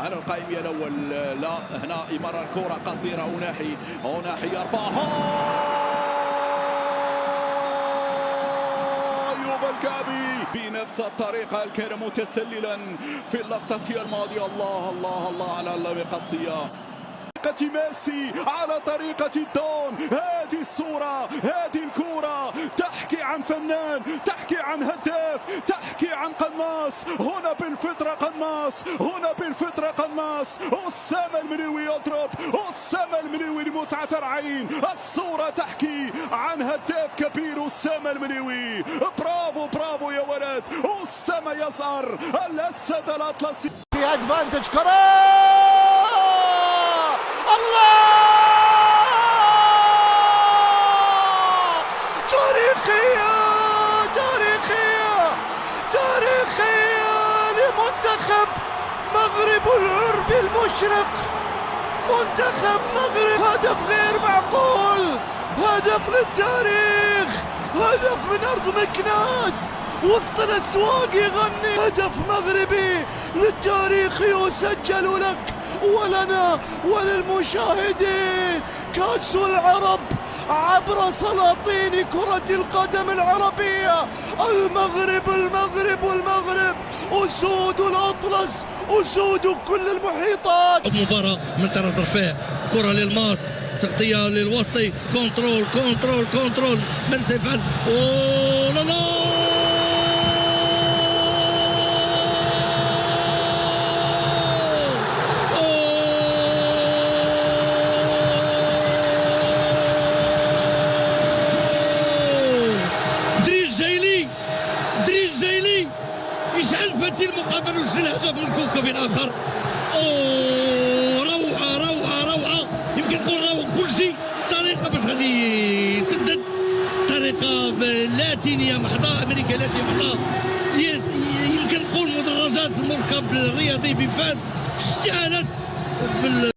على القائم الأول. لا هنا إمارة الكرة قصيرة. أوناحي يرفعها أيوب الكعبي بنفس الطريقة كان متسللا في اللقطة الماضية. الله الله الله على اللقطة ميسي على طريقة الدون. هذه الصورة، هذه الكرة تحكي عن فنان، تحكي عن هداف، تحكي عن قناص. هنا بالفطرة قناص، هنا بالفطرة قناص. أسامة المنيوي يضرب، أسامة المنيوي لمتعة العين. الصورة تحكي عن هداف كبير أسامة المنيوي. برافو برافو يا ولد. أسامة يظهر الأسد الأطلسي في ادفانتج. قرار الله تاريخية تاريخية تاريخية لمنتخب مغرب العرب المشرق. منتخب مغرب، هدف غير معقول، هدف للتاريخ، هدف من أرض مكناس وسط الأسواق يغني. هدف مغربي للتاريخ يسجل لك ولنا وللمشاهدين. كأس العرب عبر سلاطين كرة القدم العربية. المغرب المغرب والمغرب أسود الأطلس، أسود كل المحيطات. مباراة من طرف رفاه، كرة للماس، تغطية للوسطي، كنترول كنترول كنترول من سيفان. أوه لا لا يشعل فتي المقابل وسجل هدف من كوكب اخر. اوه روعه روعه روعه، يمكن نقول روعه كل شيء. طريقه باش غادي يسدد، طريقه لاتينيه محضه، امريكا لاتينيه محضه. يمكن نقول مدرجات المركب الرياضي بفاس اشتعلت